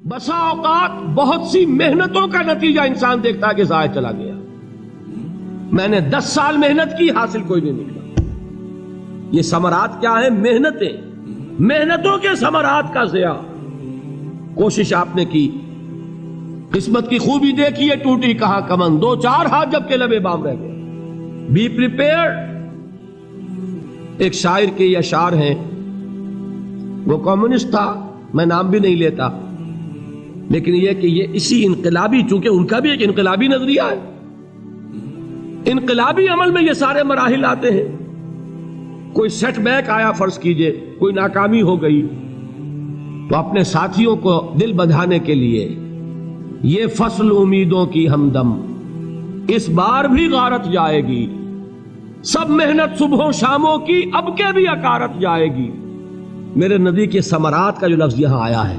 بسا اوقات بہت سی محنتوں کا نتیجہ انسان دیکھتا ہے کہ ضائع چلا گیا. میں نے 10 سال محنت کی، حاصل کوئی نہیں نکلا. یہ ثمرات کیا ہیں؟ محنتیں، محنتوں کے ثمرات کا ضیاع. کوشش آپ نے کی، قسمت کی خوبی دیکھیے، ٹوٹی کہاں کمن، 2-4 ہاتھ جب کے لبے بام رہ گئے. Be prepared. ایک شاعر کے یہ اشعار ہیں، وہ کمیونسٹ تھا، میں نام بھی نہیں لیتا، لیکن یہ کہ یہ اسی انقلابی، چونکہ ان کا بھی ایک انقلابی نظریہ ہے، انقلابی عمل میں یہ سارے مراحل آتے ہیں. کوئی سیٹ بیک آیا، فرض کیجئے کوئی ناکامی ہو گئی، تو اپنے ساتھیوں کو دل بندھانے کے لیے یہ فصل امیدوں کی ہمدم اس بار بھی غارت جائے گی، سب محنت صبحوں شاموں کی اب کے بھی اکارت جائے گی. میرے نبی کے ثمرات کا جو لفظ یہاں آیا ہے،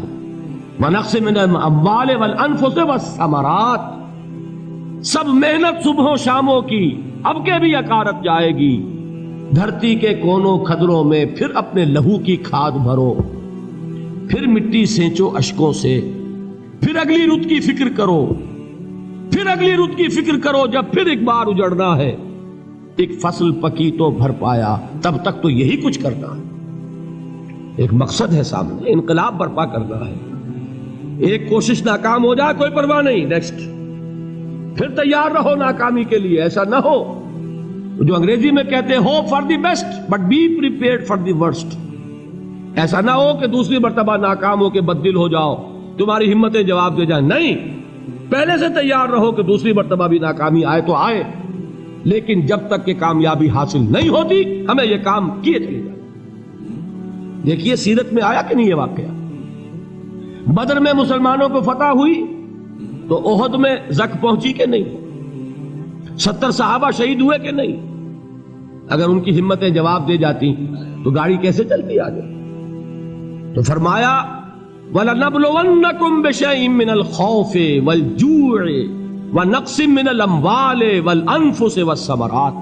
وَنَقْصٍ مِّنَ الْأَمْوَالِ وَالْأَنفُسِ وَالثَّمَرَاتِ، سب محنت صبحوں شاموں کی اب کے بھی اکارت جائے گی. دھرتی کے کونوں کھدروں میں پھر اپنے لہو کی کھاد بھرو، پھر مٹی سینچو اشکوں سے، پھر اگلی رت کی فکر کرو، پھر اگلی رت کی فکر کرو، جب پھر ایک بار اجڑنا ہے. ایک فصل پکی تو بھر پایا، تب تک تو یہی کچھ کرنا ہے. ایک مقصد ہے سامنے، انقلاب برپا کرنا ہے. ایک کوشش ناکام ہو جائے کوئی پرواہ نہیں، نیکسٹ. پھر تیار رہو ناکامی کے لیے. ایسا نہ ہو جو انگریزی میں کہتے ہیں hope for the best but be prepared for the worst. ایسا نہ ہو کہ دوسری مرتبہ ناکام ہو کے بددل ہو جاؤ، تمہاری ہمتیں جواب دے جائیں. نہیں، پہلے سے تیار رہو کہ دوسری مرتبہ بھی ناکامی آئے تو آئے، لیکن جب تک کہ کامیابی حاصل نہیں ہوتی ہمیں یہ کام کیے چلے جائیں. دیکھیے سیرت میں آیا کہ نہیں یہ واقعہ. بدر میں مسلمانوں کو فتح ہوئی تو احد میں زک پہنچی کہ نہیں؟ 70 صحابہ شہید ہوئے کہ نہیں؟ اگر ان کی ہمتیں جواب دے جاتی تو گاڑی کیسے چلتی آگے؟ تو فرمایا وَلَنَبْلُوَنَّكُمْ بِشَيْءٍ مِّنَ الْخَوْفِ وَالْجُوعِ وَنَقْصٍ مِّنَ الْأَمْوَالِ وَالْأَنفُسِ وَالثَّمَرَاتِ.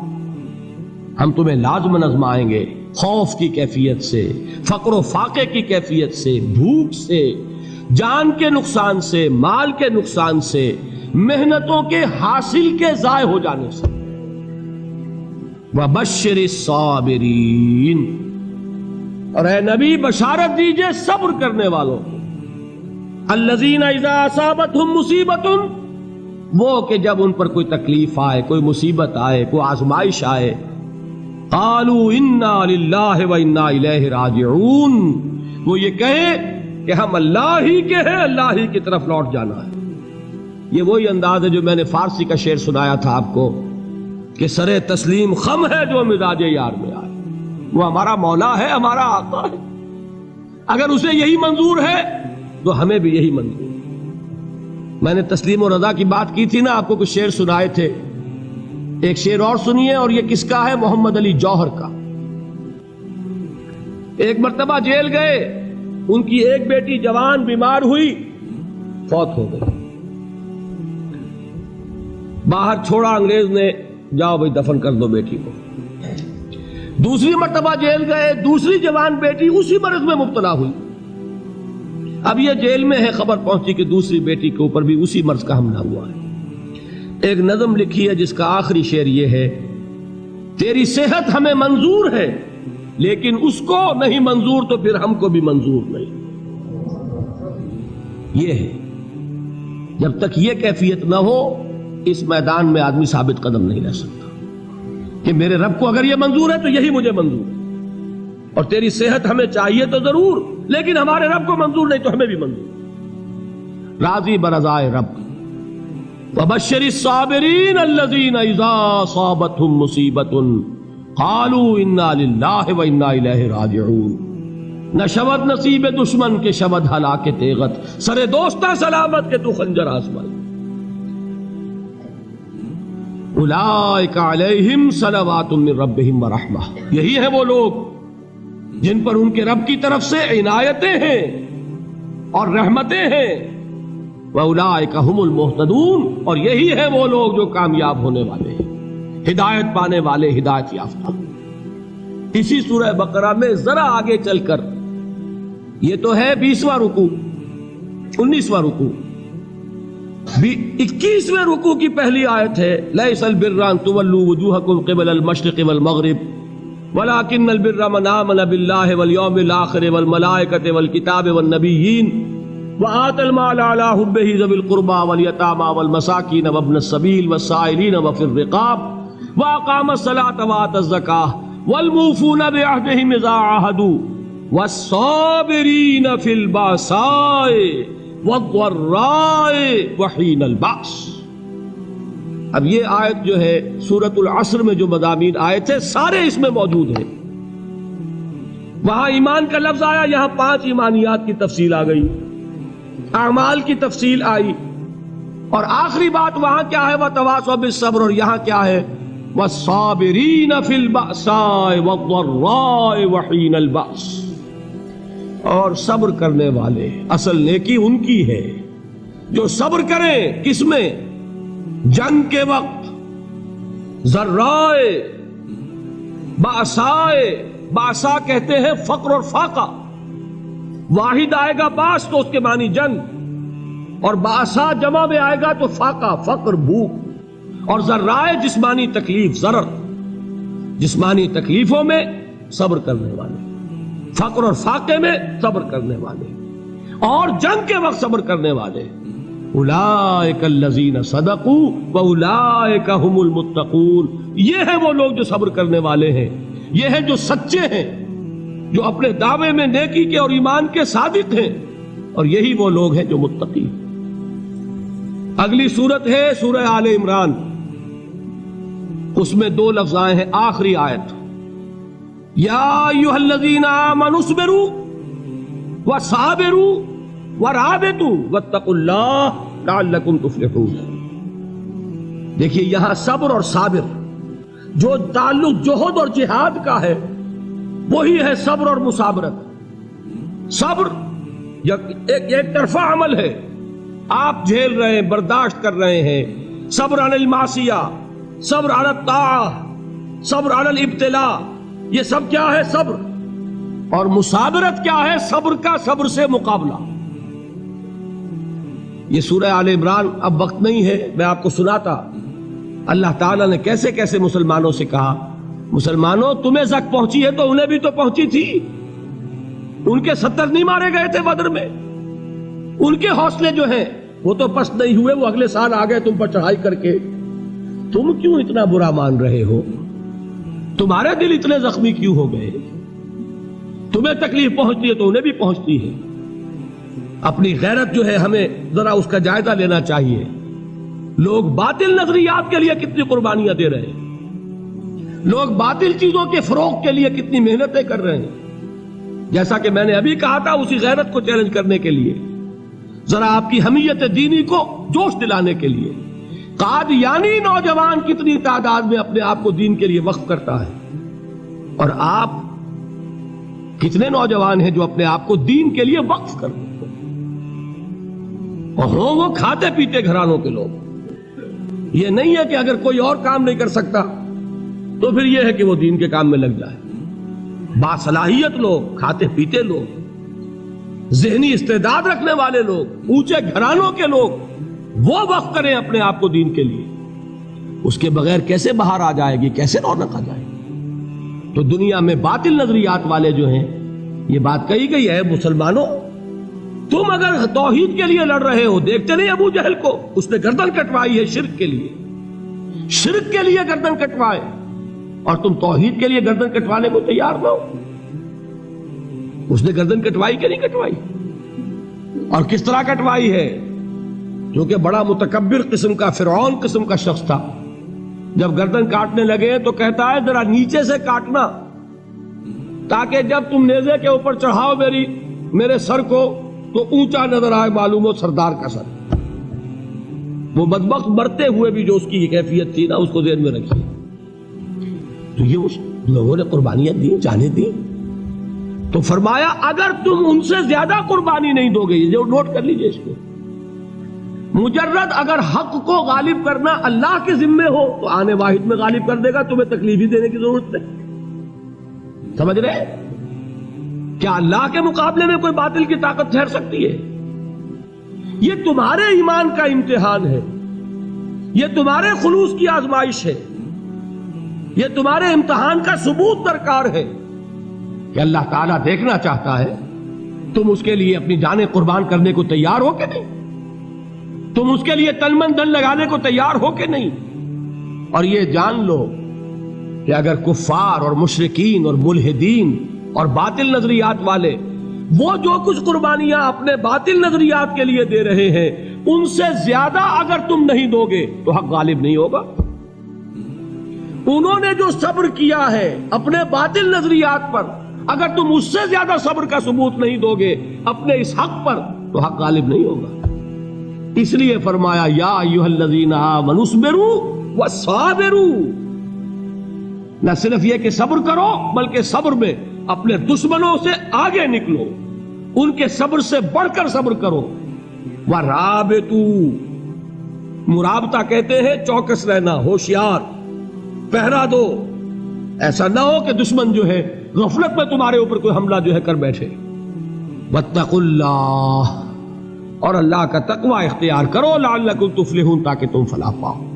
ہم تمہیں لازم آزمائیں گے، خوف کی کیفیت سے، فقر و فاقے کی کیفیت سے، بھوک سے، جان کے نقصان سے، مال کے نقصان سے، محنتوں کے حاصل کے ضائع ہو جانے سے. وَبَشِّرِ الصَّابِرِينَ، اور اے نبی بشارت دیجئے صبر کرنے والوں کو. الَّذِينَ إِذَا أَصَابَتْهُمْ مُصِيبَةٌ، وہ کہ جب ان پر کوئی تکلیف آئے، کوئی مصیبت آئے، کوئی آزمائش آئے، قالوا انا للہ وانا الیہ راجعون، وہ یہ کہیں کہ ہم اللہ ہی کے ہیں، اللہ ہی کی طرف لوٹ جانا ہے. یہ وہی انداز ہے جو میں نے فارسی کا شعر سنایا تھا آپ کو کہ سر تسلیم خم ہے جو مزاج یار میں آئے. وہ ہمارا مولا ہے، ہمارا آقا ہے، اگر اسے یہی منظور ہے تو ہمیں بھی یہی منظور ہے. میں نے تسلیم و رضا کی بات کی تھی نا، آپ کو کچھ شعر سنائے تھے. ایک شعر اور سنیے، اور یہ کس کا ہے؟ محمد علی جوہر کا. ایک مرتبہ جیل گئے، ان کی ایک بیٹی جوان بیمار ہوئی، فوت ہو گئی. باہر چھوڑا انگریز نے، جاؤ بھائی دفن کر دو بیٹی کو. دوسری مرتبہ جیل گئے، دوسری جوان بیٹی اسی مرض میں مبتلا ہوئی. اب یہ جیل میں ہے، خبر پہنچی کہ دوسری بیٹی کے اوپر بھی اسی مرض کا حملہ ہوا ہے. ایک نظم لکھی ہے جس کا آخری شعر یہ ہے، تیری صحت ہمیں منظور ہے لیکن اس کو نہیں منظور تو پھر ہم کو بھی منظور نہیں. یہ ہے، جب تک یہ کیفیت نہ ہو اس میدان میں آدمی ثابت قدم نہیں رہ سکتا کہ میرے رب کو اگر یہ منظور ہے تو یہی مجھے منظور ہے، اور تیری صحت ہمیں چاہیے تو ضرور، لیکن ہمارے رب کو منظور نہیں تو ہمیں بھی منظور. راضی برضائے رب. وَبَشِّرِ الصَّابِرِينَ الَّذِينَ إِذَا أَصَابَتْهُمْ مُصِيبَةٌ قَالُوا إِنَّا لِلَّهِ وَإِنَّا إِلَيْهِ رَاجِعُونَ. نہ شود نصیب دشمن کے شود ہلاک تیغت، سر دوستہ سلامت کے تو خنجر آزمائی. اولئک علیہم صلوات من ربہم ورحمہ، یہی ہے وہ لوگ جن پر ان کے رب کی طرف سے عنایتیں ہیں اور رحمتیں ہیں. وَأُولَٰئِكَ هُمُ الْمُهْتَدُونَ، اور یہی ہے وہ لوگ جو کامیاب ہونے والے ہیں، ہدایت پانے والے، ہدایت یافتہ. اسی سورہ بقرہ میں ذرا آگے چل کر، یہ تو ہے 20واں رکوع، 19واں رکوع. 21ویں رکوع کی پہلی آیت ہے لیس البر ان تولوا وجوہکم قبل المشرق والمغرب ولكن البر من آمن بالله واليوم الآخر والملائكة والكتاب والنبيين وآتى المال على حبه ذوي القربى واليتامى والمساكين وابن السبيل والسائلين وفي الرقاب وأقام الصلاة وآتى الزكاة والموفون بعهدهم إذا عاهدوا والصابرين في البأساء والضراء وحين البأس. اب یہ آیت جو ہے سورۃ العصر میں جو مضامین آئے تھے سارے اس میں موجود ہیں. وہاں ایمان کا لفظ آیا، یہاں 5 ایمانیات کی تفصیل آ گئی، اعمال کی تفصیل آئی، اور آخری بات وہاں کیا ہے وتواصوا بالصبر، اور یہاں کیا ہے والصابرین فی البأساء والضراء وحین البأس. اور صبر کرنے والے، اصل نیکی ان کی ہے جو صبر کریں. کس میں؟ جنگ کے وقت. ذرائے باسائے، باسا کہتے ہیں فقر اور فاقہ. واحد آئے گا باس تو اس کے معنی جنگ، اور باسا جمع میں آئے گا تو فاقہ فقر بھوک. اور ذرائے جسمانی تکلیف، ضرر جسمانی تکلیفوں میں صبر کرنے والے، فقر اور فاقے میں صبر کرنے والے، اور جنگ کے وقت صبر کرنے والے. اولئک الذین صدقوا واولئک هم المتقون. یہ ہیں وہ لوگ جو صبر کرنے والے ہیں، یہ ہیں جو سچے ہیں، جو اپنے دعوے میں نیکی کے اور ایمان کے صادق ہیں، اور یہی وہ لوگ ہیں جو متقی. اگلی سورت ہے سورہ آل عمران، اس میں 2 لفظ آئے ہیں آخری آیت، یا ایھا الذین آمنوا اصبروا وصابروا ورابطوا واتقوا اللہ لعلکم تفلحون. دیکھیے یہاں صبر اور صابر جو تعلق جوہد اور جہاد کا ہے وہی ہے صبر اور مصابرت. صبر ایک طرفہ عمل ہے، آپ جھیل رہے ہیں، برداشت کر رہے ہیں. صبر علی المعصیہ، صبر علی الطاعہ، صبر علی الابتلاء، یہ سب کیا ہے؟ صبر. اور مصابرت کیا ہے؟ صبر کا صبر سے مقابلہ. یہ سورہ آل عمران اب وقت نہیں ہے، میں آپ کو سناتا اللہ تعالیٰ نے کیسے کیسے مسلمانوں سے کہا، مسلمانوں تمہیں زک پہنچی ہے تو انہیں بھی تو پہنچی تھی. ان کے 70 نہیں مارے گئے تھے بدر میں؟ ان کے حوصلے جو ہیں وہ تو پست نہیں ہوئے، وہ اگلے سال آ گئے تم پر چڑھائی کر کے. تم کیوں اتنا برا مان رہے ہو؟ تمہارے دل اتنے زخمی کیوں ہو گئے؟ تمہیں تکلیف پہنچتی ہے تو انہیں بھی پہنچتی ہے. اپنی غیرت جو ہے ہمیں ذرا اس کا جائزہ لینا چاہیے. لوگ باطل نظریات کے لیے کتنی قربانیاں دے رہے ہیں، لوگ باطل چیزوں کے فروغ کے لیے کتنی محنتیں کر رہے ہیں. جیسا کہ میں نے ابھی کہا تھا، اسی غیرت کو چیلنج کرنے کے لیے، ذرا آپ کی حمیت دینی کو جوش دلانے کے لیے، قادیانی نوجوان کتنی تعداد میں اپنے آپ کو دین کے لیے وقف کرتا ہے، اور آپ کتنے نوجوان ہیں جو اپنے آپ کو دین کے لیے وقف کرتے ہیں، اور ہوں وہ کھاتے پیتے گھرانوں کے لوگ. یہ نہیں ہے کہ اگر کوئی اور کام نہیں کر سکتا تو پھر یہ ہے کہ وہ دین کے کام میں لگ جائے. باصلاحیت لوگ، کھاتے پیتے لوگ، ذہنی استعداد رکھنے والے لوگ، اونچے گھرانوں کے لوگ، وہ وقف کریں اپنے آپ کو دین کے لیے. اس کے بغیر کیسے باہر آ جائے گی، کیسے رونق آ جائے گی؟ تو دنیا میں باطل نظریات والے جو ہیں، یہ بات کہی گئی ہے، مسلمانوں تم اگر توحید کے لیے لڑ رہے ہو، دیکھتے نہیں ابو جہل کو، اس نے گردن کٹوائی ہے شرک کے لیے، شرک کے لیے گردن کٹوائے، اور تم توحید کے لیے گردن کٹوانے کو تیار نہ ہو. اس نے گردن کٹوائی کہ نہیں کٹوائی؟ اور کس طرح کٹوائی ہے؟ کیونکہ بڑا متکبر قسم کا، فرعون قسم کا شخص تھا. جب گردن کاٹنے لگے تو کہتا ہے ذرا نیچے سے کاٹنا، تاکہ جب تم نیزے کے اوپر چڑھاؤ میرے سر کو تو اونچا نظر آئے، معلوم ہو سردار کا سر. وہ بدبخت مرتے ہوئے بھی جو اس کی کیفیت تھی نا، اس کو ذہن میں رکھیے. تو یہ اس لوگوں نے قربانیاں دی، جانیں دی. تو فرمایا اگر تم ان سے زیادہ قربانی نہیں دو گے، یہ نوٹ کر لیجئے اس کو، مجرد اگر حق کو غالب کرنا اللہ کے ذمے ہو تو آنے واحد میں غالب کر دے گا، تمہیں تکلیف ہی دینے کی ضرورت نہیں. سمجھ رہے؟ کیا اللہ کے مقابلے میں کوئی باطل کی طاقت ٹھہر سکتی ہے؟ یہ تمہارے ایمان کا امتحان ہے، یہ تمہارے خلوص کی آزمائش ہے، یہ تمہارے امتحان کا ثبوت درکار ہے کہ اللہ تعالیٰ دیکھنا چاہتا ہے تم اس کے لیے اپنی جانیں قربان کرنے کو تیار ہو کہ نہیں، تم اس کے لیے تن من دھن لگانے کو تیار ہو کہ نہیں۔ اور یہ جان لو کہ اگر کفار اور مشرکین اور ملحدین اور باطل نظریات والے وہ جو کچھ قربانیاں اپنے باطل نظریات کے لیے دے رہے ہیں ان سے زیادہ اگر تم نہیں دو گے تو حق غالب نہیں ہوگا۔ انہوں نے جو صبر کیا ہے اپنے باطل نظریات پر، اگر تم اس سے زیادہ صبر کا ثبوت نہیں دو گے اپنے اس حق پر تو حق غالب نہیں ہوگا۔ اس لیے فرمایا یا ایھا الذین آمنوا اصبروا وصابروا، نہ صرف یہ کہ صبر کرو بلکہ صبر میں اپنے دشمنوں سے آگے نکلو، ان کے صبر سے بڑھ کر صبر کرو۔ ورابطوا، مرابطہ کہتے ہیں چوکس رہنا، ہوشیار، پہرا دو، ایسا نہ ہو کہ دشمن جو ہے غفلت میں تمہارے اوپر کوئی حملہ جو ہے کر بیٹھے۔ واتقوا اللہ، اور اللہ کا تقوی اختیار کرو، لعلکم تفلحون، تاکہ تم فلاح پاؤ۔